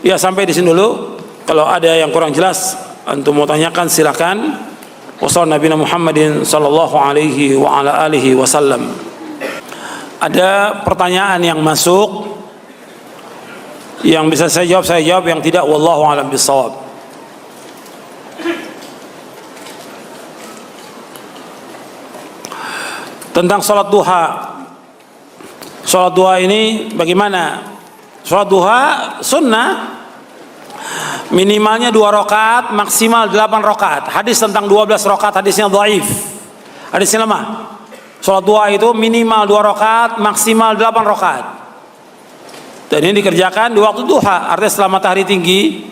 Ya, sampai di sini dulu. Kalau ada yang kurang jelas antum mau tanyakan silakan. Wassalamualaikum Muhammadin sallallahu alaihi wa ala alihi wasallam. Ada pertanyaan yang masuk, yang bisa saya jawab, yang tidak wallahu a'lam bishawab. Tentang salat duha. Salat duha ini bagaimana? Salat duha sunnah, minimalnya 2 rakaat, maksimal 8 rakaat. Hadis tentang 12 rakaat hadisnya dhaif, hadisnya lemah. Salat duha itu minimal 2 rakaat, maksimal 8 rakaat. Dan ini dikerjakan di waktu duha, artinya setelah matahari tinggi,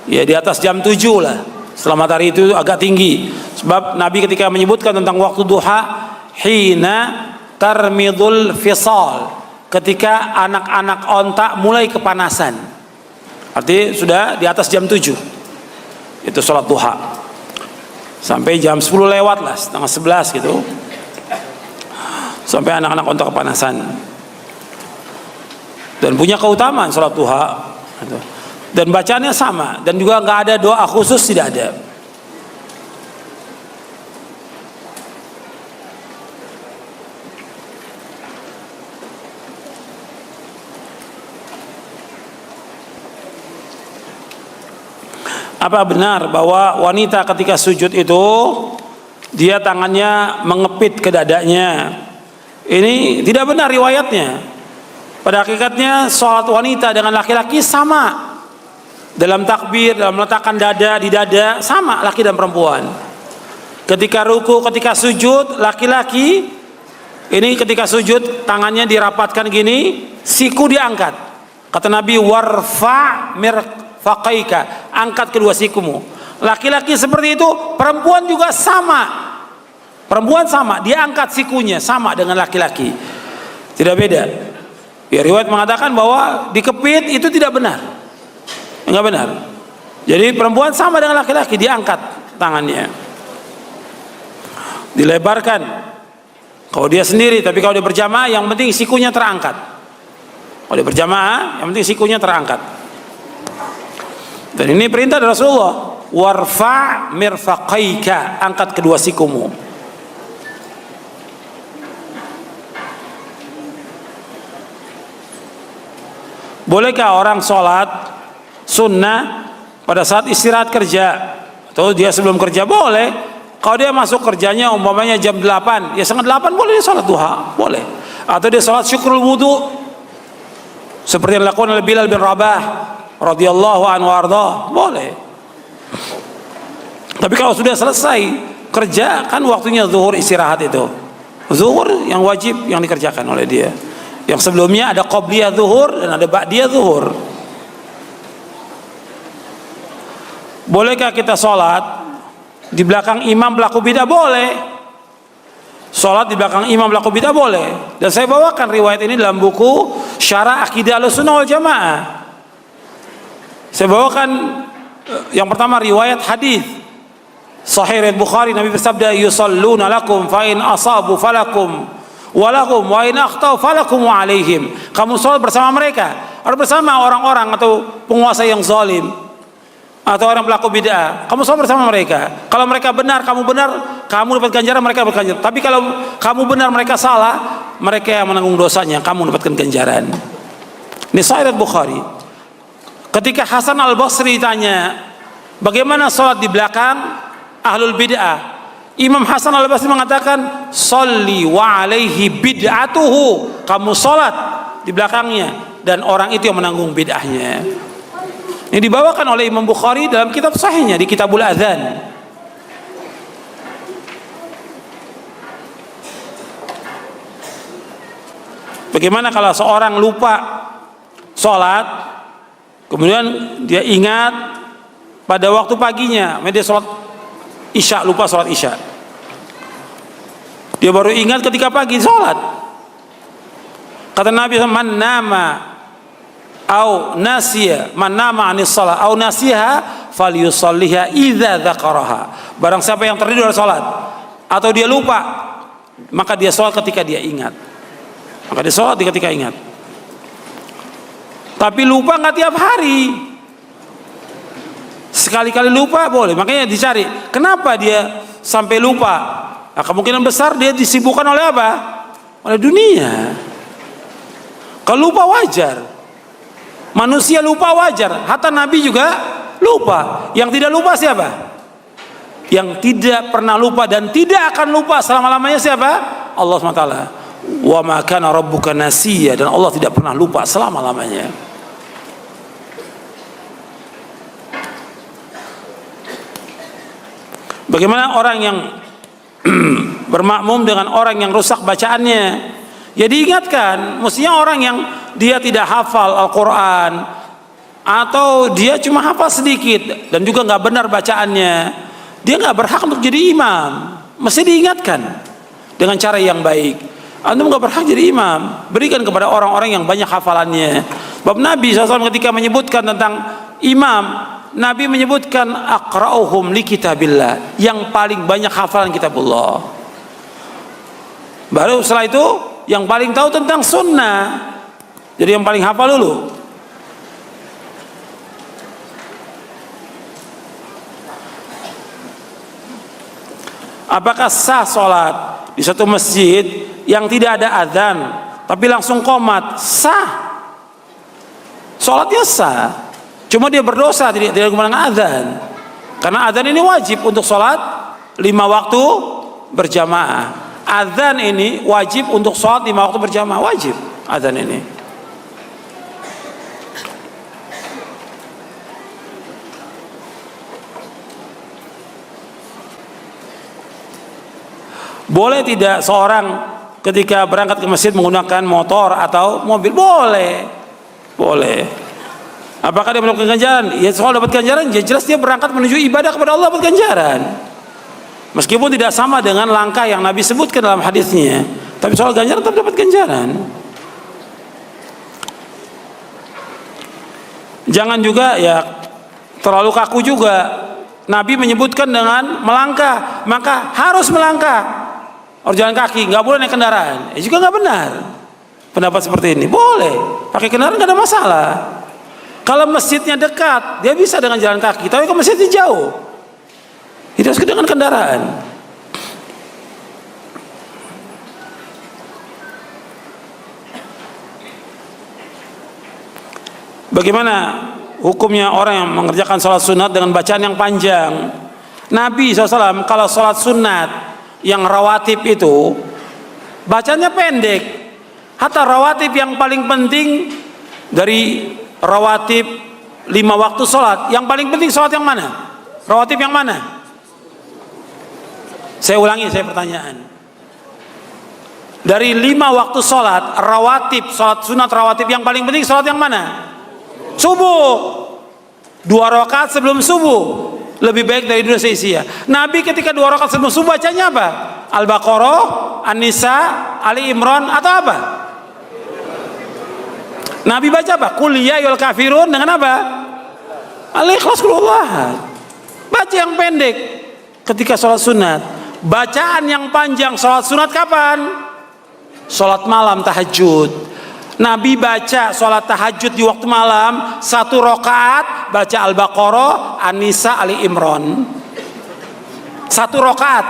ya di atas jam 7 lah. Setelah matahari itu agak tinggi. Sebab Nabi ketika menyebutkan tentang waktu duha, hina tarmidul fisal, ketika anak-anak onta mulai kepanasan. Artinya sudah di atas jam 7. Itu sholat duha. Sampai jam 10 lewat lah, setengah 11 gitu. Sampai anak-anak onta kepanasan. Dan punya keutamaan sholat duha. Dan bacaannya sama. Dan juga nggak ada doa khusus, tidak ada. Apa benar bahwa wanita ketika sujud itu dia tangannya mengepit ke dadanya? Ini tidak benar riwayatnya. Pada hakikatnya sholat wanita dengan laki-laki sama. Dalam takbir, dalam meletakkan dada di dada, sama laki dan perempuan. Ketika ruku, ketika sujud, laki-laki ini ketika sujud tangannya dirapatkan gini, siku diangkat. Kata Nabi, warfa mirfaqaika, angkat kedua sikumu. Laki-laki seperti itu, perempuan juga sama. Perempuan sama, dia angkat sikunya sama dengan laki-laki. Tidak beda. Ya, riwayat mengatakan bahwa dikepit itu tidak benar. Enggak benar. Jadi perempuan sama dengan laki-laki, diangkat tangannya. Dilebarkan. Kalau dia sendiri, tapi kalau dia berjamaah yang penting sikunya terangkat. Kalau dia berjamaah, yang penting sikunya terangkat. Dan ini perintah dari Rasulullah, warfa mirfaqaika, angkat kedua sikumu. Bolehkah orang sholat sunnah pada saat istirahat kerja atau dia sebelum kerja? Boleh. Kalau dia masuk kerjanya umpamanya jam 8, ya setengah 8 boleh dia sholat duha, boleh. Atau dia sholat syukrul wudu seperti yang dilakukan oleh Bilal bin Rabah radhiyallahu anhu arda, boleh. Tapi kalau sudah selesai kerja, kan waktunya zuhur istirahat itu. Zuhur yang wajib yang dikerjakan oleh dia. Yang sebelumnya ada qobliyah zuhur dan ada ba'diyah zuhur. Bolehkah kita sholat di belakang imam pelaku bidah? Boleh. Sholat di belakang imam pelaku bidah boleh. Dan saya bawakan riwayat ini dalam buku Syarah Aqidah Ahlussunnah wal Jamaah. Saya bawakan yang pertama riwayat hadis Sahih riwayat Bukhari, Nabi bersabda, yusalluna lakum fa in asabu falakum walahum wa in akhtau falakum wa alaihim. Kamu sholat bersama mereka, atau bersama orang-orang atau penguasa yang zalim atau orang pelaku bid'ah, kamu sholat bersama mereka. Kalau mereka benar, kamu benar, kamu dapat ganjaran, mereka dapat ganjaran. Tapi kalau kamu benar, mereka salah, mereka yang menanggung dosanya, kamu dapatkan ganjaran. Ini Sahih Bukhari. Ketika Hasan Al-Basri tanya, bagaimana sholat di belakang ahlul bid'ah? Imam Hasan Al-Basri mengatakan, sholli wa alaihi bid'atuhu, kamu sholat di belakangnya dan orang itu yang menanggung bid'ahnya. Ini dibawakan oleh Imam Bukhari dalam kitab sahihnya di Kitabul Adzan. Bagaimana kalau seorang lupa sholat, kemudian dia ingat pada waktu paginya, dia sholat isya, lupa sholat isya, dia baru ingat ketika pagi sholat. Kata Nabi, man nama au nasiya, man nama anis sholat au nasiha falyusalliha idza dzakaraha. Barang siapa yang tertidur dari sholat atau dia lupa, maka dia sholat ketika dia ingat. Maka dia sholat ketika ingat. Tapi lupa nggak tiap hari. Sekali-kali lupa boleh. Makanya dicari, kenapa dia sampai lupa? Nah, kemungkinan besar dia disibukkan oleh apa? Oleh dunia. Kalau lupa wajar. Manusia lupa wajar. Hatta Nabi juga lupa. Yang tidak lupa siapa? Yang tidak pernah lupa dan tidak akan lupa selama-lamanya siapa? Allah SWT. Wa ma kana rabbuka nasiya, dan Allah tidak pernah lupa selama-lamanya. Bagaimana orang yang bermakmum dengan orang yang rusak bacaannya? Ya diingatkan, mestinya orang yang dia tidak hafal Al-Quran atau dia cuma hafal sedikit dan juga nggak benar bacaannya, dia nggak berhak untuk jadi imam. Mesti diingatkan dengan cara yang baik. Antum nggak berhak jadi imam. Berikan kepada orang-orang yang banyak hafalannya. Bab Nabi SAW ketika menyebutkan tentang imam, Nabi menyebutkan aqra'uhum li kitabillah, yang paling banyak hafalan kitabullah. Baru setelah itu yang paling tahu tentang sunnah. Jadi yang paling hafal dulu. Apakah sah sholat di satu masjid yang tidak ada adzan tapi langsung qomat? Sah, sholatnya sah, cuma dia berdosa tidak menggunakan adzan, karena adzan ini wajib untuk sholat 5 waktu berjamaah. Adzan ini wajib untuk sholat 5 waktu berjamaah, wajib adzan ini. Boleh tidak seorang ketika berangkat ke masjid menggunakan motor atau mobil? Boleh, boleh. Apakah dia mendapatkan ganjaran? Ya, soal dapat ganjaran, ya jelas dia berangkat menuju ibadah kepada Allah, dapat ganjaran. Meskipun tidak sama dengan langkah yang Nabi sebutkan dalam hadisnya, tapi soal ganjaran tetap dapat ganjaran. Jangan juga ya terlalu kaku juga. Nabi menyebutkan dengan melangkah, maka harus melangkah. Harus jalan kaki, nggak boleh naik kendaraan. Juga nggak benar pendapat seperti ini. Boleh pakai kendaraan, nggak ada masalah. Kalau masjidnya dekat, dia bisa dengan jalan kaki. Tapi kalau masjidnya jauh, itu harus dengan kendaraan. Bagaimana hukumnya orang yang mengerjakan sholat sunat dengan bacaan yang panjang? Nabi SAW kalau sholat sunat yang rawatib itu bacanya pendek. Hatta rawatib yang paling penting dari rawatib 5 waktu sholat, yang paling penting sholat yang mana? Rawatib yang mana? Saya ulangi, saya pertanyaan. Dari 5 waktu sholat rawatib, sholat sunat rawatib, yang paling penting sholat yang mana? Subuh. 2 rakaat sebelum subuh lebih baik dari 2 seisia. Nabi ketika 2 rakaat sebelum subuh bacanya apa? Al-Baqarah, An-Nisa, Ali Imran atau apa? Nabi baca apa? Qul ya ayyuhal kafirun dengan apa? Al-Ikhlas, Qul Huwallahu. Baca yang pendek ketika sholat sunat. Bacaan yang panjang sholat sunat kapan? Sholat malam tahajud. Nabi baca sholat tahajud di waktu malam 1 rakaat baca Al-Baqarah, An-Nisa, Ali Imran. 1 rakaat.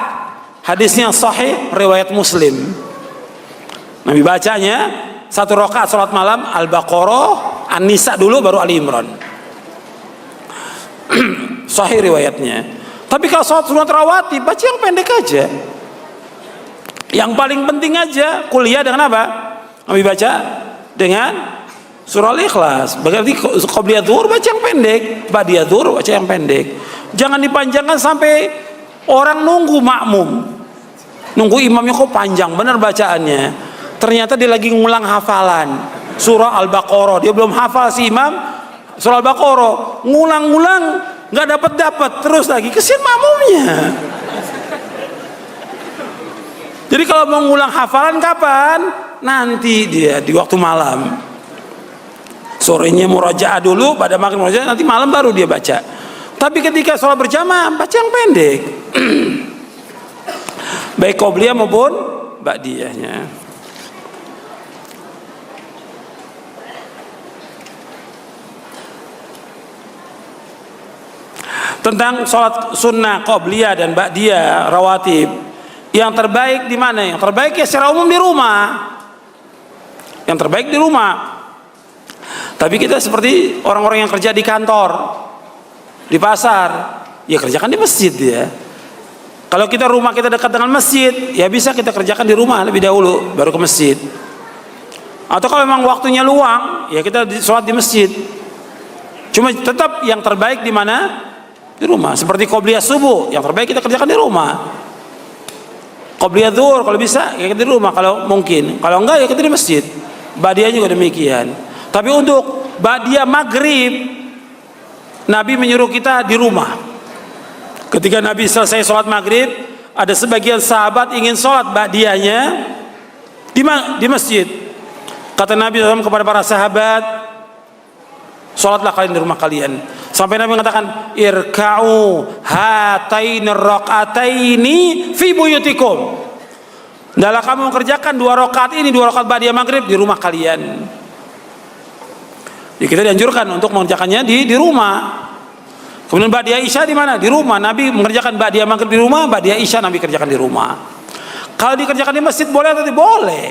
Hadisnya sahih riwayat Muslim. Nabi bacanya 1 rakaat sholat malam Al-Baqarah, An-Nisa dulu baru Ali Imran. Sahih riwayatnya. Tapi kalau sholat sunat rawatib baca yang pendek aja. Yang paling penting aja. Kuliah dengan apa? Nabi baca dengan surah Al-Ikhlas. Berarti qobliyah zuhur baca yang pendek, ba'diyah zuhur baca yang pendek. Jangan dipanjangkan sampai orang nunggu makmum, nunggu imamnya kok panjang benar bacaannya. Ternyata dia lagi ngulang hafalan surah Al-Baqarah, dia belum hafal si imam surah Al-Baqarah, ngulang-ngulang nggak dapat terus lagi, kesian makmumnya. Jadi kalau mau ngulang hafalan kapan? Nanti dia di waktu malam. Sorenya murajaah dulu, pada maghrib murajaah, nanti malam baru dia baca. Tapi ketika sholat berjamaah baca yang pendek. Baik qobliyah maupun ba'diyahnya. tentang sholat sunnah, qobliyah dan ba'diyah, rawatib. Yang terbaik di mana? Yang terbaik ya secara umum di rumah. Yang terbaik di rumah. Tapi kita seperti orang-orang yang kerja di kantor, di pasar, ya kerjakan di masjid ya. Kalau kita rumah kita dekat dengan masjid, ya bisa kita kerjakan di rumah lebih dahulu, baru ke masjid. Atau kalau memang waktunya luang, ya kita sholat di masjid. Cuma tetap yang terbaik di mana? Di rumah. Seperti qobliyah subuh, yang terbaik kita kerjakan di rumah. Qobliyah zuhur kalau bisa ya kita di rumah kalau mungkin. Kalau enggak ya kita di masjid. Ba'diyah juga demikian. Tapi untuk ba'diyah maghrib, Nabi menyuruh kita di rumah. Ketika Nabi selesai sholat maghrib, ada sebagian sahabat ingin sholat ba'diyahnya di masjid. Kata Nabi SAW kepada para sahabat, sholatlah kalian di rumah kalian. Sampai Nabi mengatakan, irka'u hataini raq'ataini fi buyutikum. Dalam kamu mengerjakan 2 rakaat ini, 2 rakaat ba'diyah maghrib di rumah kalian. Jadi kita dianjurkan untuk mengerjakannya di rumah. Kemudian ba'diyah isya di mana? Di rumah. Nabi mengerjakan ba'diyah maghrib di rumah, ba'diyah isya Nabi kerjakan di rumah. Kalau dikerjakan di masjid boleh atau tidak? Boleh.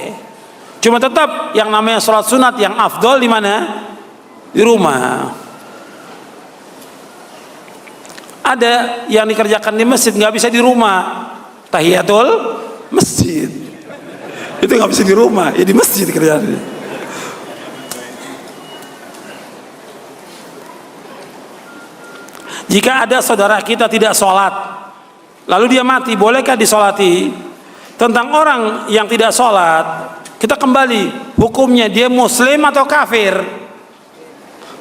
Cuma tetap yang namanya sholat sunat yang afdol di mana? Di rumah. Ada yang dikerjakan di masjid nggak bisa di rumah. Tahiyatul masjid. Itu nggak bisa di rumah, ya di masjid kerjaan. Jika ada saudara kita tidak sholat, lalu dia mati, bolehkah disolati? Tentang orang yang tidak sholat, kita kembali, hukumnya dia muslim atau kafir?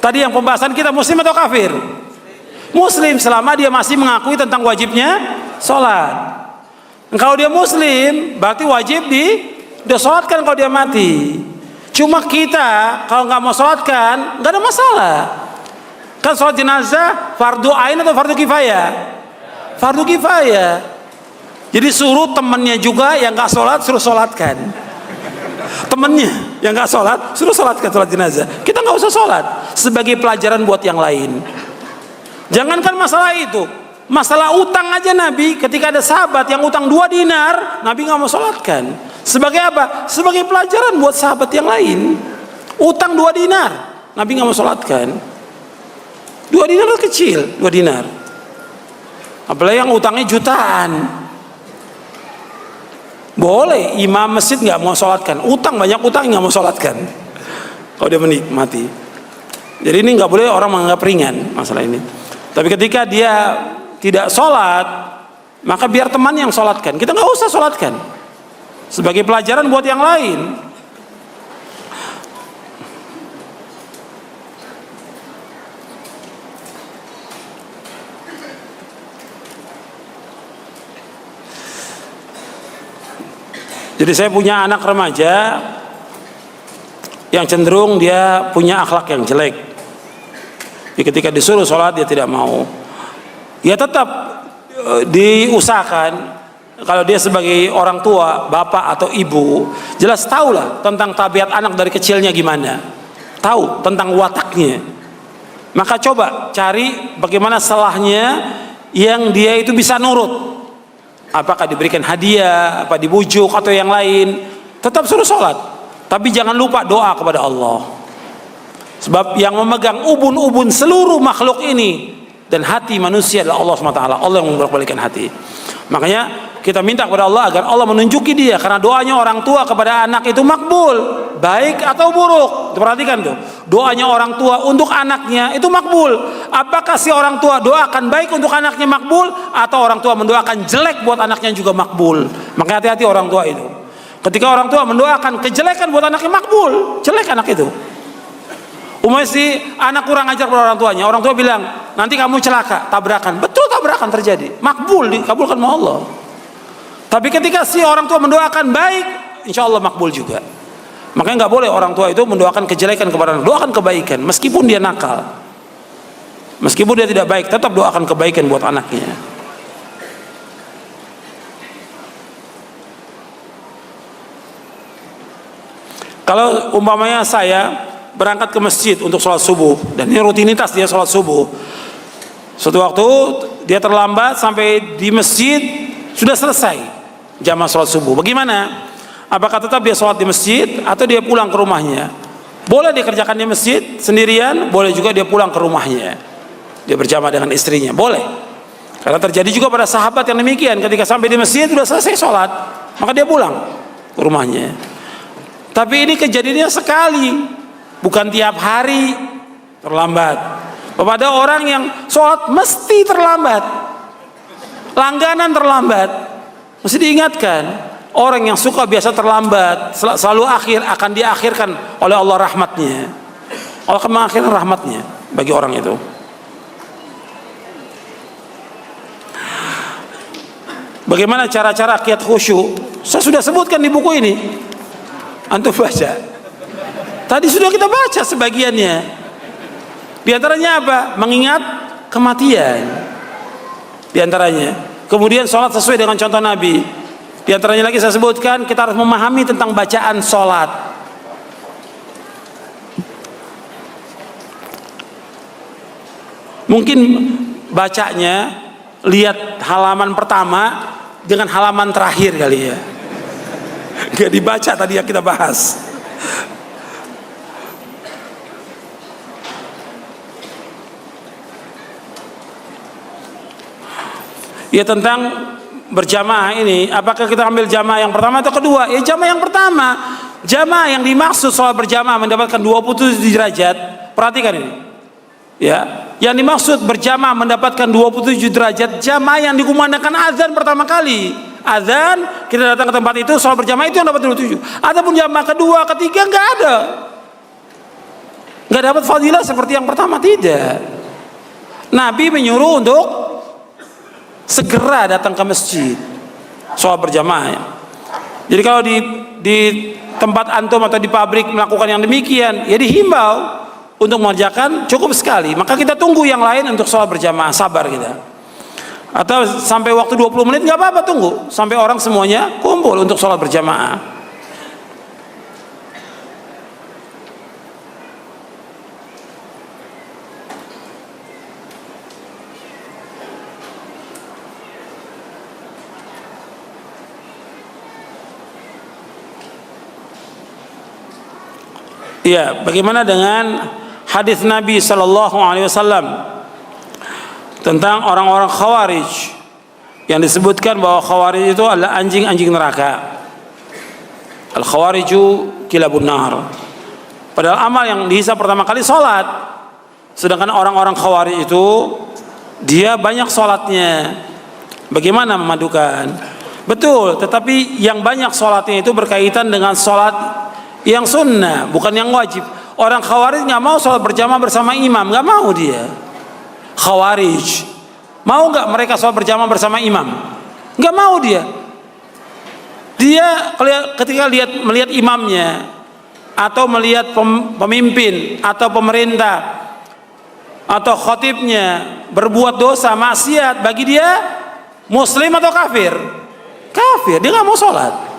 Tadi yang pembahasan kita muslim atau kafir? Muslim selama dia masih mengakui tentang wajibnya sholat. Kalau dia muslim, berarti wajib disolatkan kalau dia mati. Cuma kita kalau nggak mau sholatkan, nggak ada masalah. Kan sholat jenazah fardu ain atau fardu kifayah? Fardu kifayah. Jadi suruh temannya juga yang nggak sholat suruh sholatkan. Temennya yang nggak sholat suruh sholatkan sholat jenazah. Kita nggak usah sholat sebagai pelajaran buat yang lain. Jangankan masalah itu, masalah utang aja Nabi ketika ada sahabat yang utang 2 dinar, Nabi nggak mau sholatkan. Sebagai apa? Sebagai pelajaran buat sahabat yang lain. Utang 2 dinar, Nabi nggak mau sholatkan. 2 dinar kecil, 2 dinar. Apalagi yang utangnya jutaan. Boleh imam masjid nggak mau sholatkan, utang banyak utang nggak mau sholatkan. Kalau dia menikmati. Jadi ini nggak boleh orang menganggap ringan masalah ini. Tapi ketika dia tidak sholat, maka biar teman yang sholatkan. Kita nggak usah sholatkan. Sebagai pelajaran buat yang lain. Jadi saya punya anak remaja yang cenderung dia punya akhlak yang jelek. Jadi ketika disuruh sholat dia tidak mau. Ya tetap diusahakan kalau dia sebagai orang tua, bapak atau ibu, jelas tahulah tentang tabiat anak dari kecilnya gimana. Tahu tentang wataknya. Maka coba cari bagaimana salahnya yang dia itu bisa nurut. Apakah diberikan hadiah, apa dibujuk atau yang lain, tetap suruh sholat. Tapi jangan lupa doa kepada Allah. Sebab yang memegang ubun-ubun seluruh makhluk ini dan hati manusia adalah Allah SWT. Allah yang membolak-balikkan hati. Makanya kita minta kepada Allah agar Allah menunjuki dia, karena doanya orang tua kepada anak itu makbul, baik atau buruk. Perhatikan tuh, doanya orang tua untuk anaknya itu makbul. Apakah si orang tua doakan baik untuk anaknya makbul, atau orang tua mendoakan jelek buat anaknya juga makbul? Maka hati-hati orang tua itu. Ketika orang tua mendoakan kejelekan buat anaknya makbul, jelek anak itu. Umumnya si anak kurang ajar kepada orang tuanya, orang tua bilang nanti kamu celaka, tabrakan. Betul, tabrakan terjadi, makbul, dikabulkan sama Allah. Tapi ketika si orang tua mendoakan baik, insya Allah makbul juga. Makanya nggak boleh orang tua itu mendoakan kejelekan kepada anak, doakan kebaikan meskipun dia nakal, meskipun dia tidak baik, tetap doakan kebaikan buat anaknya. Kalau umpamanya saya berangkat ke masjid untuk sholat subuh, dan ini rutinitas dia sholat subuh, Suatu waktu dia terlambat sampai di masjid sudah selesai jamaah sholat subuh. Bagaimana? Apakah tetap dia sholat di masjid atau dia pulang ke rumahnya? Boleh dia kerjakan di masjid sendirian, boleh juga dia pulang ke rumahnya. Dia berjamaah dengan istrinya, boleh. Karena terjadi juga pada sahabat yang demikian, ketika sampai di masjid sudah selesai sholat, maka dia pulang ke rumahnya. Tapi ini kejadiannya sekali, bukan tiap hari terlambat. Pada orang yang sholat mesti terlambat, langganan terlambat, mesti diingatkan. Orang yang suka biasa terlambat, selalu akhir, akan diakhirkan oleh Allah rahmatnya. Allah akan mengakhirkan rahmatnya bagi orang itu. Bagaimana cara-cara kiat khusyuk? Saya sudah sebutkan di buku ini, antum baca. Tadi sudah kita baca sebagiannya. Di antaranya apa? Mengingat kematian. Di antaranya. Kemudian sholat sesuai dengan contoh Nabi. Di antaranya lagi saya sebutkan, kita harus memahami tentang bacaan sholat. Mungkin bacanya lihat halaman pertama dengan halaman terakhir kali ya. Gak dibaca tadi yang kita bahas. Ya tentang berjamaah ini, apakah kita ambil jamaah yang pertama atau kedua? Ya jamaah yang pertama. Jamaah yang dimaksud soal berjamaah mendapatkan 27 derajat. Perhatikan ini. Ya, yang dimaksud berjamaah mendapatkan 27 derajat jamaah yang dikumandangkan azan pertama kali. Azan, kita datang ke tempat itu, soal berjamaah itu yang dapat 27. Adapun jamaah kedua, ketiga enggak ada. Enggak dapat fadilah seperti yang pertama, tidak. Nabi menyuruh untuk segera datang ke masjid sholat berjamaah. Jadi kalau di tempat antum atau di pabrik melakukan yang demikian, ya dihimbau untuk mengerjakan cukup sekali. Maka kita tunggu yang lain untuk sholat berjamaah, sabar kita. Atau sampai waktu 20 menit nggak apa-apa, tunggu sampai orang semuanya kumpul untuk sholat berjamaah. Ya, bagaimana dengan hadis Nabi Sallallahu Alaihi Wasallam tentang orang-orang Khawarij yang disebutkan bahwa Khawarij itu adalah anjing-anjing neraka. Al Khawariju kilabun nar. Padahal amal yang dihisab pertama kali sholat, sedangkan orang-orang Khawarij itu dia banyak sholatnya. Bagaimana memadukan? Betul, tetapi yang banyak sholatnya itu berkaitan dengan sholat yang sunnah, bukan yang wajib. Orang Khawarij nggak mau sholat berjamaah bersama imam, nggak mau dia. Khawarij mau nggak mereka sholat berjamaah bersama imam? Nggak mau dia. Dia ketika melihat imamnya atau melihat pemimpin atau pemerintah atau khatibnya berbuat dosa maksiat, bagi dia muslim atau kafir? Kafir, dia nggak mau sholat.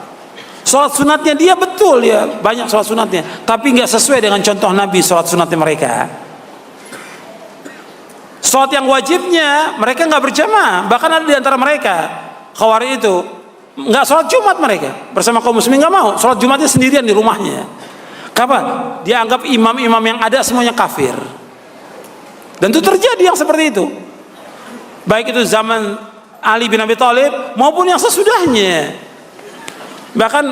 Sholat sunatnya dia betul ya, banyak sholat sunatnya, tapi nggak sesuai dengan contoh Nabi sholat sunatnya mereka. Sholat yang wajibnya mereka nggak berjamaah, bahkan ada di antara mereka Khawarij itu nggak sholat Jumat mereka bersama kaum muslimin, nggak mau sholat Jumatnya sendirian di rumahnya. Kapan? Dianggap imam-imam yang ada semuanya kafir. Dan itu terjadi yang seperti itu, baik itu zaman Ali bin Abi Thalib maupun yang sesudahnya. Bahkan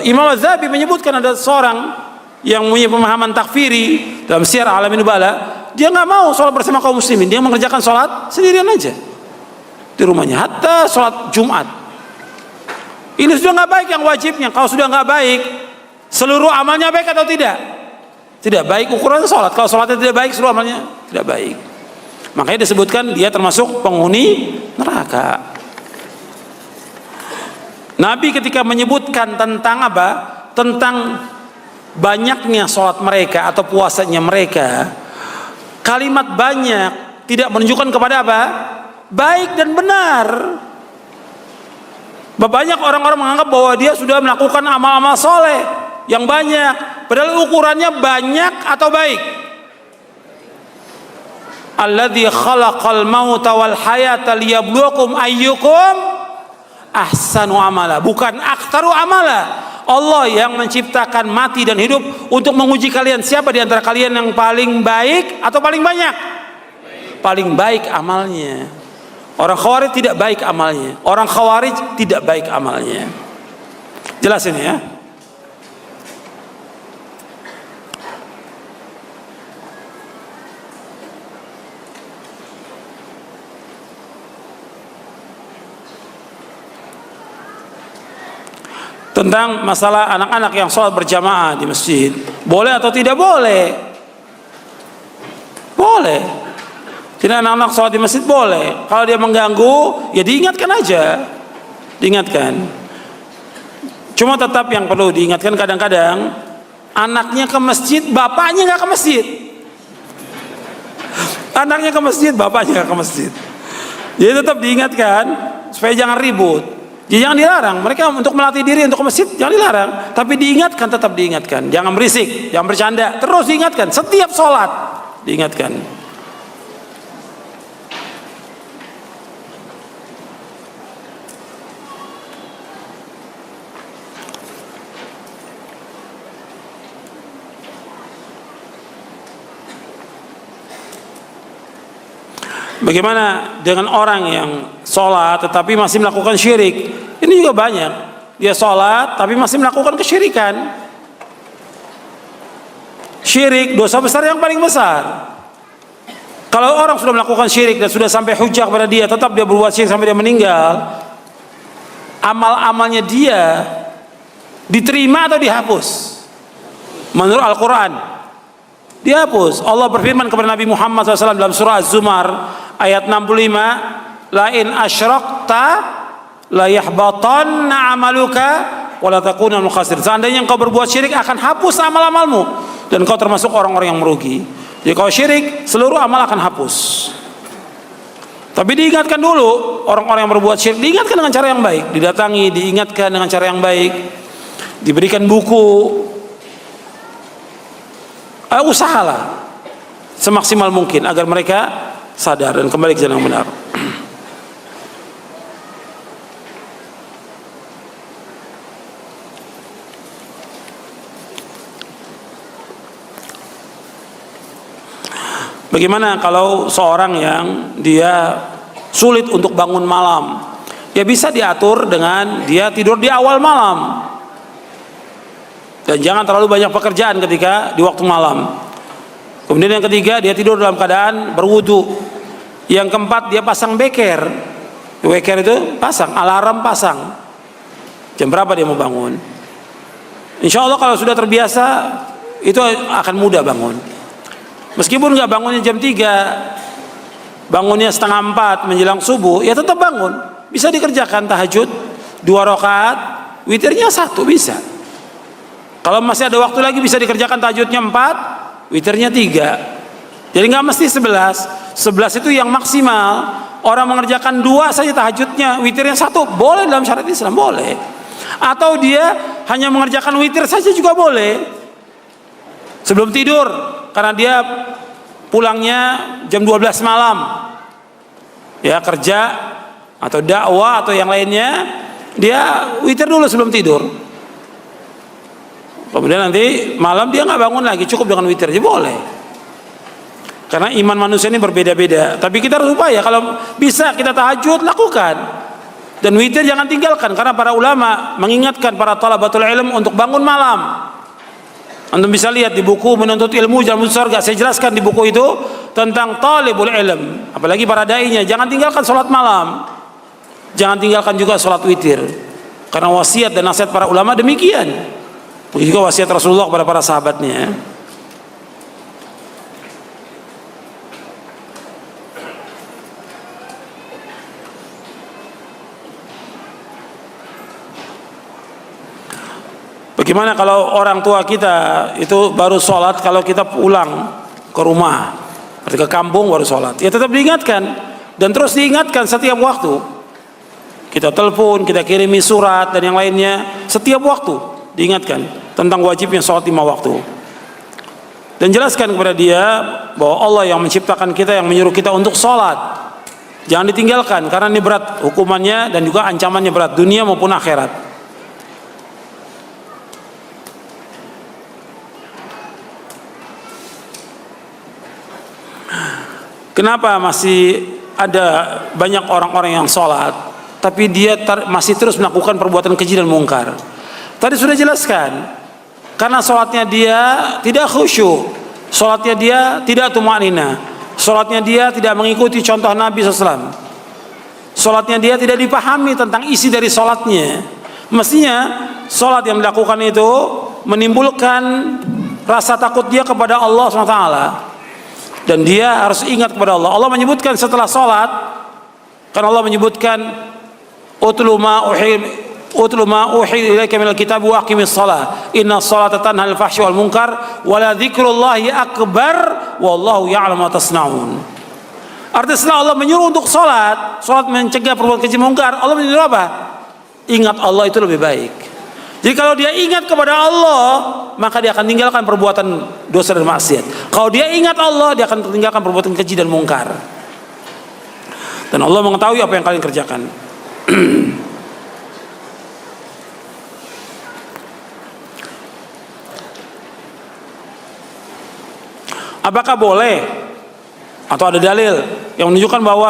Imam Az-Zahabi menyebutkan ada seorang yang punya pemahaman takfiri dalam Syiar Alamin Nubala, dia nggak mau sholat bersama kaum muslimin, dia mengerjakan sholat sendirian aja di rumahnya, hatta sholat Jumat. Ini sudah nggak baik yang wajibnya. Kalau sudah nggak baik, seluruh amalnya baik atau tidak? Tidak baik ukuran sholat. Kalau sholatnya tidak baik, seluruh amalnya tidak baik. Makanya disebutkan dia termasuk penghuni neraka. Nabi ketika menyebutkan tentang apa? Tentang banyaknya sholat mereka atau puasanya mereka, kalimat banyak tidak menunjukkan kepada apa? Baik dan benar. Banyak orang-orang menganggap bahwa dia sudah melakukan amal-amal soleh yang banyak, padahal ukurannya banyak atau baik. alladzi khalaqal mauta wal hayata liyabluwakum ayyukum ahsanu amala, bukan aktsaru amala. Allah yang menciptakan mati dan hidup untuk menguji kalian, siapa di antara kalian yang paling baik atau paling banyak? Paling baik amalnya. Orang Khawarij tidak baik amalnya. Orang Khawarij tidak baik amalnya. Jelas ini ya. Tentang masalah anak-anak yang sholat berjamaah di masjid, boleh atau tidak boleh? Boleh. Tidak, anak-anak sholat di masjid boleh. Kalau dia mengganggu, ya diingatkan aja, diingatkan. Cuma tetap yang perlu diingatkan, kadang-kadang anaknya ke masjid, bapaknya nggak ke masjid. Anaknya ke masjid, bapaknya nggak ke masjid. Jadi tetap diingatkan supaya jangan ribut. Jadi jangan dilarang, mereka untuk melatih diri untuk ke masjid jangan dilarang, tapi diingatkan, tetap diingatkan, jangan berisik, jangan bercanda, terus diingatkan setiap sholat, diingatkan. Bagaimana dengan orang yang sholat tetapi masih melakukan syirik? Ini juga banyak. Dia sholat tapi masih melakukan kesyirikan. Syirik, dosa besar yang paling besar. Kalau orang sudah melakukan syirik dan sudah sampai hujah kepada dia, tetap dia berbuat syirik sampai dia meninggal, amal-amalnya dia diterima atau dihapus? Menurut Al-Quran, dihapus. Allah berfirman kepada Nabi Muhammad SAW dalam surah Az-Zumar ayat 65, la in asyrakta la yahbatanna amaluka wa la takuna minal khasirin. Seandainya engkau berbuat syirik akan hapus amal-amalmu dan engkau termasuk orang-orang yang merugi. Jadi kalau syirik seluruh amal akan hapus. Tapi diingatkan dulu, orang-orang yang berbuat syirik diingatkan dengan cara yang baik, didatangi, diingatkan dengan cara yang baik, diberikan buku. Usahalah semaksimal mungkin agar mereka sadar dan kembali ke jalan yang benar. Bagaimana kalau seorang yang dia sulit untuk bangun malam? Ya bisa diatur dengan dia tidur di awal malam. Dan jangan terlalu banyak pekerjaan ketika di waktu malam. Kemudian yang ketiga, dia tidur dalam keadaan berwudu. Yang keempat, dia pasang beker. Beker itu pasang, alarm pasang. Jam berapa dia mau bangun? Insya Allah kalau sudah terbiasa, itu akan mudah bangun. Meskipun nggak bangunnya jam 3, bangunnya setengah 4 menjelang subuh, ya tetap bangun. Bisa dikerjakan tahajud 2 rakaat, witirnya 1 bisa. Kalau masih ada waktu lagi bisa dikerjakan tahajudnya 4, witirnya 3. Jadi nggak mesti 11. 11 itu yang maksimal. Orang mengerjakan 2 saja tahajudnya, witirnya 1, boleh dalam syariat Islam, boleh. Atau dia hanya mengerjakan witir saja juga boleh. Sebelum tidur, karena dia pulangnya jam 12 malam. Ya kerja atau dakwah atau yang lainnya, dia witir dulu sebelum tidur. Kemudian nanti malam dia nggak bangun lagi, cukup dengan witir aja boleh. Karena iman manusia ini berbeda-beda. Tapi kita harus upaya, kalau bisa kita tahajud lakukan. Dan witir jangan tinggalkan, karena para ulama mengingatkan para thalabatul ilm untuk bangun malam. Antum bisa lihat di buku Menuntut Ilmu Jalan Menuju Surga, saya jelaskan di buku itu tentang talibul ilm. Apalagi para dai-nya, jangan tinggalkan sholat malam. Jangan tinggalkan juga sholat witir. Karena wasiat dan nasihat para ulama demikian. Begitu juga wasiat Rasulullah kepada para sahabatnya. Bagaimana kalau orang tua kita itu baru sholat kalau kita pulang ke rumah, ke kampung baru sholat? Ya tetap diingatkan dan terus diingatkan setiap waktu. Kita telepon, kita kirimi surat dan yang lainnya, setiap waktu diingatkan tentang wajibnya sholat 5 waktu. dan jelaskan kepada dia bahwa Allah yang menciptakan kita, yang menyuruh kita untuk sholat. Jangan ditinggalkan karena ini berat hukumannya dan juga ancamannya berat, dunia maupun akhirat. Kenapa masih ada banyak orang-orang yang sholat tapi dia masih terus melakukan perbuatan keji dan mungkar? Tadi sudah jelaskan, karena sholatnya dia tidak khusyuk, sholatnya dia tidak tumanina, sholatnya dia tidak mengikuti contoh Nabi SAW, sholatnya dia tidak dipahami tentang isi dari sholatnya. Mestinya sholat yang dilakukan itu menimbulkan rasa takut dia kepada Allah SWT, dan dia harus ingat kepada Allah. Allah menyebutkan setelah sholat, kan Allah menyebutkan utlu ma uhi ilaika minal kitab wa aqimis shalah inna sholata tanha 'anil fahsyi wal munkar wa la dzikrullahi akbar wallahu ya'lamu ma tasna'un. Artinya setelah Allah menyuruh untuk sholat mencegah perbuatan keji mungkar, Allah menyuruh apa? Ingat Allah itu lebih baik. Jadi kalau dia ingat kepada Allah, maka dia akan tinggalkan perbuatan dosa dan maksiat. Kalau dia ingat Allah, dia akan tinggalkan perbuatan keji dan mungkar. Dan Allah mengetahui apa yang kalian kerjakan. Apakah boleh atau ada dalil yang menunjukkan bahwa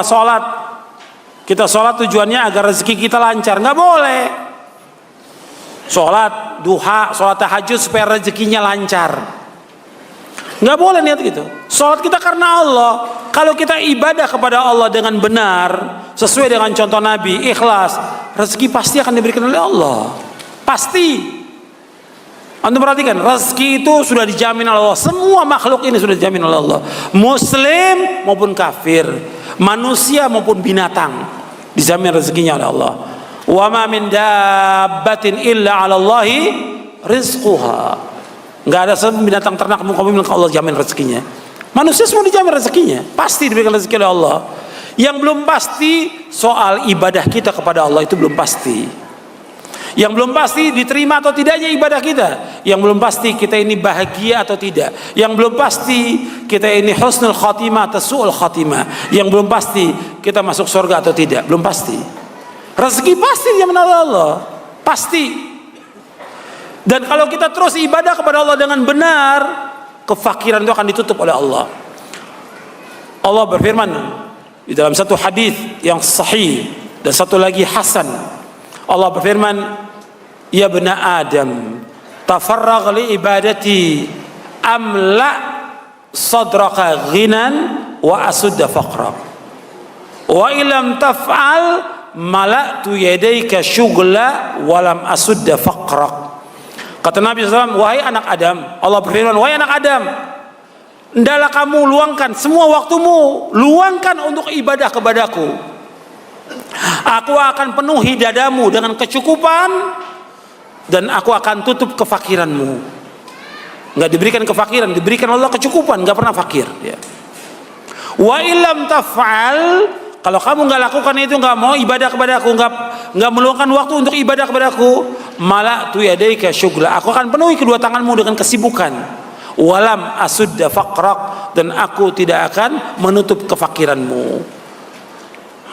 kita sholat tujuannya agar rezeki kita lancar? Nggak boleh. Sholat duha, sholat tahajud supaya rezekinya lancar, nggak boleh niat gitu. Sholat kita karena Allah. Kalau kita ibadah kepada Allah dengan benar, sesuai dengan contoh Nabi, ikhlas, rezeki pasti akan diberikan oleh Allah. Pasti. Anda perhatikan, rezeki itu sudah dijamin oleh Allah. Semua makhluk ini sudah dijamin oleh Allah, Muslim maupun kafir, manusia maupun binatang, dijamin rezekinya oleh Allah. Wa ma min dabbatin illa 'ala Allahi rizquha. Enggak ada satu binatang ternak muka bumi yang Allah jamin rezekinya. Manusia semua dijamin rezekinya, pasti diberikan rezeki oleh Allah. Yang belum pasti soal ibadah kita kepada Allah, itu belum pasti. Yang belum pasti diterima atau tidaknya ibadah kita. Yang belum pasti kita ini bahagia atau tidak. Yang belum pasti kita ini husnul khatimah atau su'ul khatimah. Yang belum pasti kita masuk surga atau tidak, belum pasti. Rezeki pasti dijamin oleh Allah, pasti. Dan kalau kita terus ibadah kepada Allah dengan benar, kefakiran itu akan ditutup oleh Allah. Allah berfirman di dalam satu hadis yang sahih dan satu lagi hasan. Allah berfirman, ya bena Adam, tafarragh li ibadati amla sadraka ghinan wa asudda faqra. Wa ilam taf'al mala'tu yadayka syughla walam asudda faqrak. Kata Nabi SAW, wahai anak Adam, Allah berfirman, wahai anak Adam, hendaklah kamu luangkan semua waktumu, luangkan untuk ibadah kepadaku. Aku akan penuhi dadamu dengan kecukupan dan aku akan tutup kefakiranmu. Enggak diberikan kefakiran, diberikan Allah kecukupan, enggak pernah fakir ya. Wa illam taf'al, kalau kamu nggak lakukan itu, nggak mau ibadah kepadaku, nggak meluangkan waktu untuk ibadah kepadaku, malah tu yadaika syughla, aku akan penuhi kedua tanganmu dengan kesibukan. Walam asudda faqrak, dan aku tidak akan menutup kefakiranmu.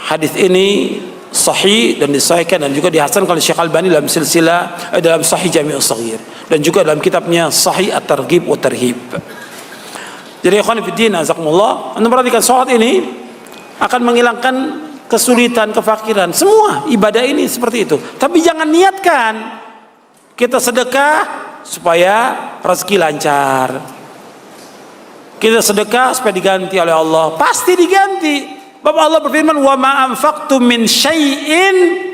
Hadis ini sahih dan disahihkan dan juga dihasankan oleh Syekh Albani dalam silsilah dalam Sahih Jami'us Shaghir dan juga dalam kitabnya Sahih At-Targhib wa Tarhib. Jadi ikhwan fillah, azakumullah, Anda perhatikan salat ini akan menghilangkan kesulitan, kefakiran. Semua ibadah ini seperti itu. Tapi jangan niatkan kita sedekah supaya rezeki lancar. Kita sedekah supaya diganti oleh Allah. Pasti diganti. Bapak Allah berfirman, wa ma anfaqtum min syai'in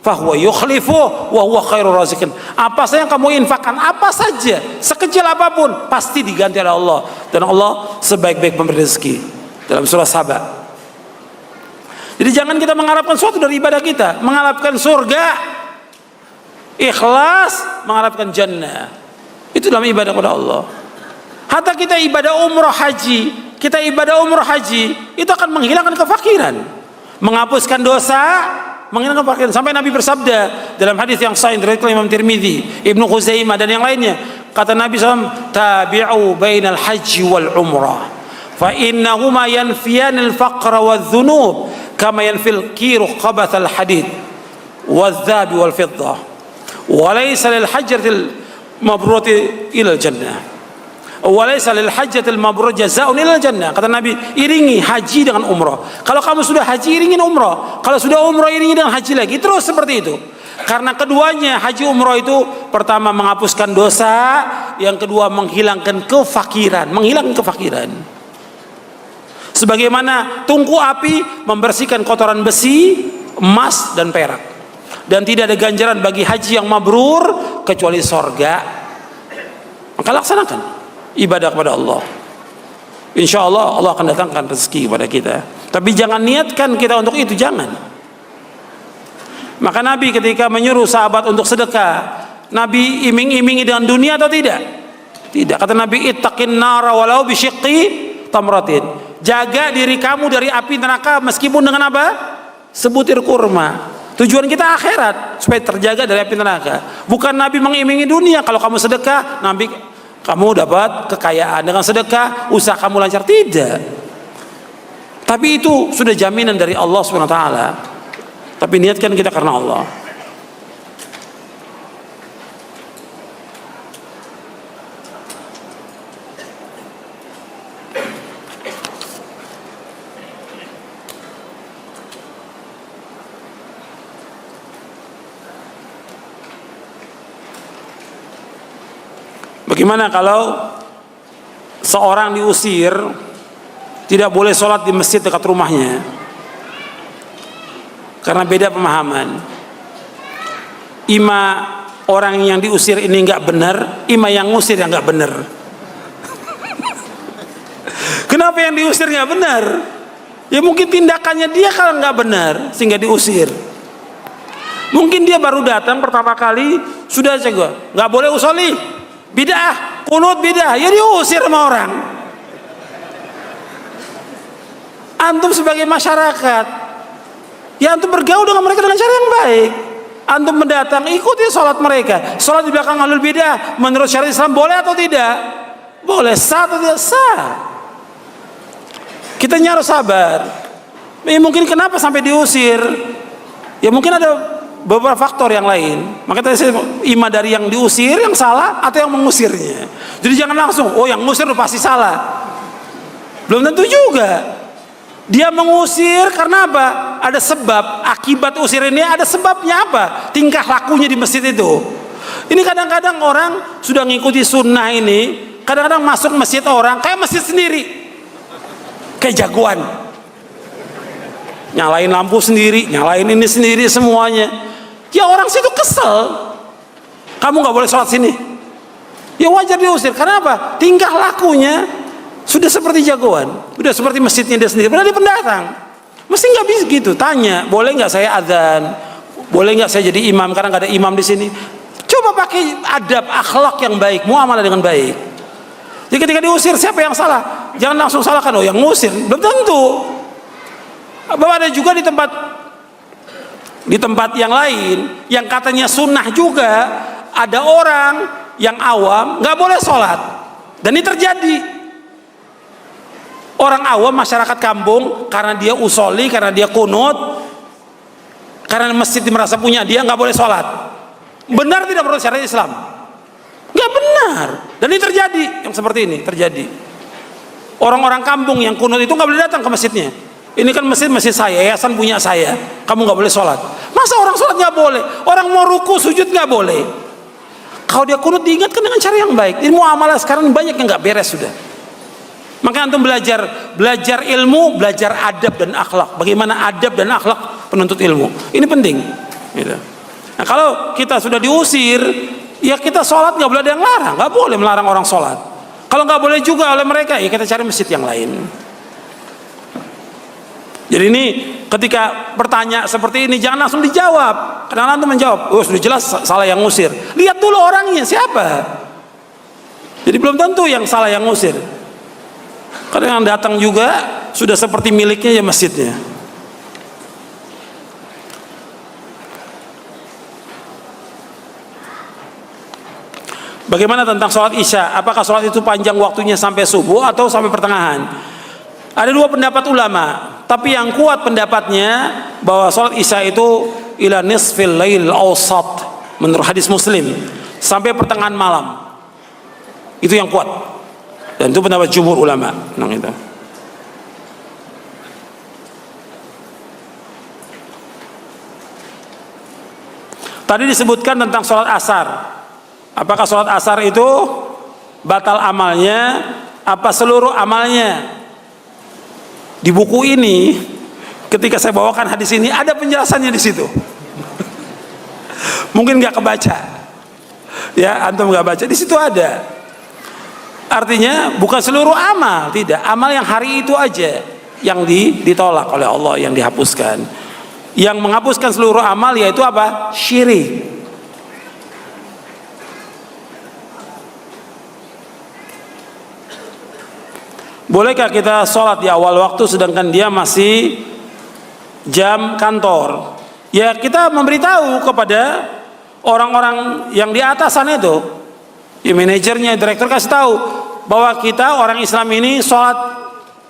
fahuwa yukhlifuh wa huwa khairur raziqin. Apa saja yang kamu infakkan, apa saja, sekecil apapun, pasti diganti oleh Allah. Dan Allah sebaik-baik pemberi rezeki. Dalam surah Saba. Jadi jangan kita mengharapkan sesuatu dari ibadah kita, mengharapkan surga, ikhlas, mengharapkan jannah. Itu dalam ibadah kepada Allah. Hatta kita ibadah umrah haji, itu akan menghilangkan kefakiran, menghapuskan dosa, menghilangkan kefakiran. Sampai Nabi bersabda dalam hadis yang sahih dari Imam Tirmidzi, Ibnu Khuzaimah dan yang lainnya, Kata Nabi SAW, tabi'u bainal haji wal umrah, fa innahuma yanfiyanil faqra wal dhunub kama yanfil kiru qabathal hadid wal dhabi wal fiddah wa laysa lil hajjatil mabrurati ilal jannah wa laysa lil hajjatil mabrur jazaa'un ilal jannah. Kata Nabi, iringi haji dengan umrah. Kalau kamu sudah haji, iringin umrah. Kalau sudah umrah, iringi dengan haji lagi. Terus seperti itu. Karena keduanya, haji umrah itu pertama menghapuskan dosa, yang kedua menghilangkan kefakiran, sebagaimana tungku api membersihkan kotoran besi, emas dan perak. Dan tidak ada ganjaran bagi haji yang mabrur kecuali sorga. Maka laksanakan ibadah kepada Allah. Insya Allah Allah akan datangkan rezeki kepada kita. Tapi jangan niatkan kita untuk itu, jangan. Maka Nabi ketika menyuruh sahabat untuk sedekah, Nabi iming-imingi dengan dunia atau tidak? Tidak. Kata Nabi, ittaqin nara walau bisyiqqi tamratin. Jaga diri kamu dari api neraka meskipun dengan apa? Sebutir kurma. Tujuan kita akhirat, supaya terjaga dari api neraka. Bukan Nabi mengimingi dunia. Kalau kamu sedekah, Nabi kamu dapat kekayaan dengan sedekah, usaha kamu lancar. Tidak. Tapi itu sudah jaminan dari Allah SWT. Tapi niatkan kita karena Allah. Bagaimana kalau seorang diusir, tidak boleh sholat di masjid dekat rumahnya karena beda pemahaman? Ima orang yang diusir ini nggak benar, ima yang ngusir yang nggak benar. Kenapa yang diusir nggak benar? Ya mungkin tindakannya dia kalau nggak benar sehingga diusir. Mungkin dia baru datang pertama kali sudah jago, nggak boleh usolli, bid'ah, kunut bid'ah, ya diusir sama orang. Antum sebagai masyarakat, ya antum bergaul dengan mereka dengan cara yang baik. Antum mendatang, ikuti sholat mereka. Sholat di belakang ahlul bidah menurut syariat Islam boleh atau tidak? Boleh. Sah atau tidak? Sah. Kita harus sabar. Ya mungkin kenapa sampai diusir? Ya mungkin ada beberapa faktor yang lain. Maka tadi ima dari yang diusir yang salah atau yang mengusirnya. Jadi jangan langsung, oh yang ngusir pasti salah. Belum tentu juga. Dia mengusir karena apa? Ada sebab, akibat usir ini ada sebabnya apa? Tingkah lakunya di masjid itu. Ini kadang-kadang orang sudah ngikuti sunnah ini, kadang-kadang masuk masjid orang kayak masjid sendiri, kayak jagoan, nyalain lampu sendiri, nyalain ini sendiri semuanya. Ya orang situ kesel, kamu nggak boleh sholat sini. Ya wajar diusir. Karena apa? Tingkah lakunya sudah seperti jagoan, sudah seperti masjidnya dia sendiri. Padahal dia pendatang, mesti nggak bisa gitu. Tanya, boleh nggak saya adzan? Boleh nggak saya jadi imam? Karena nggak ada imam di sini. Coba pakai adab, akhlak yang baik, muamalah dengan baik. Jadi ketika diusir, siapa yang salah? Jangan langsung salahkan, oh yang ngusir. Belum tentu. Bahwa ada juga di tempat yang lain, yang katanya sunnah juga, ada orang yang awam nggak boleh sholat, dan ini terjadi. Orang awam masyarakat kampung karena dia usolli, karena dia kunut, karena masjid merasa punya dia nggak boleh sholat. Benar tidak menurut syariat Islam? Nggak benar. Dan ini terjadi, yang seperti ini terjadi. Orang-orang kampung yang kunut itu nggak boleh datang ke masjidnya. Ini kan masjid saya, yayasan punya saya. Kamu nggak boleh sholat. Masa orang sholat nggak boleh? Orang mau ruku sujud nggak boleh? Kalau dia kunut diingatkan dengan cara yang baik. Ini muamalah sekarang banyak yang nggak beres sudah. Maka antum belajar ilmu, belajar adab dan akhlak. Bagaimana adab dan akhlak penuntut ilmu. Ini penting. Gitu. Nah kalau kita sudah diusir, ya kita sholat nggak boleh ada yang larang. Nggak boleh melarang orang sholat. Kalau nggak boleh juga oleh mereka, ya kita cari masjid yang lain. Jadi ini ketika bertanya seperti ini jangan langsung dijawab. Karena antum menjawab, oh sudah jelas salah yang ngusir. Lihat dulu orangnya siapa. Jadi belum tentu yang salah yang ngusir. Kadang yang datang juga sudah seperti miliknya ya masjidnya. Bagaimana tentang sholat isya? Apakah sholat itu panjang waktunya sampai subuh atau sampai pertengahan? Ada dua pendapat ulama, tapi yang kuat pendapatnya bahwa sholat isya itu ila nisfil lail awsat, menurut hadis Muslim, sampai pertengahan malam. Itu yang kuat. Dan itu pendapat jumhur ulama. Nah, itu. Tadi disebutkan tentang sholat asar. Apakah sholat asar itu batal amalnya? Apa seluruh amalnya? Di buku ini, ketika saya bawakan hadis ini, ada penjelasannya di situ. Mungkin nggak kebaca, ya, antum nggak baca. Di situ ada. Artinya bukan seluruh amal, tidak. Amal yang hari itu aja yang ditolak oleh Allah, yang dihapuskan. Yang menghapuskan seluruh amal yaitu apa? Syirik. Bolehkah kita sholat di awal waktu sedangkan dia masih jam kantor? Ya, kita memberitahu kepada orang-orang yang di atasan itu, ya, manajernya, direktur, kasih tahu bahwa kita orang Islam ini sholat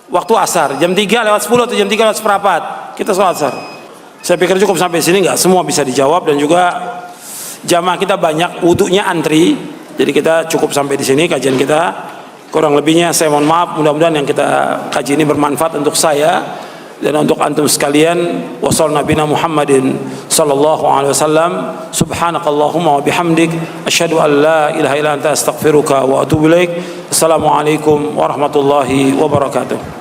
waktu asar jam 3:10 atau jam 3:04 kita sholat asar. Saya pikir cukup sampai sini, nggak semua bisa dijawab, dan juga jamaah kita banyak, wudunya antri, jadi kita cukup sampai di sini kajian kita. Kurang lebihnya saya mohon maaf, mudah-mudahan yang kita kaji ini bermanfaat untuk saya dan untuk antum sekalian. Wassallallahu nabiyana Muhammadin sallallahu alaihi wasallam. Subhanakallahumma wa bihamdik asyhadu an la ilaha illa anta astaghfiruka wa atubu ilaik. Assalamualaikum warahmatullahi wabarakatuh.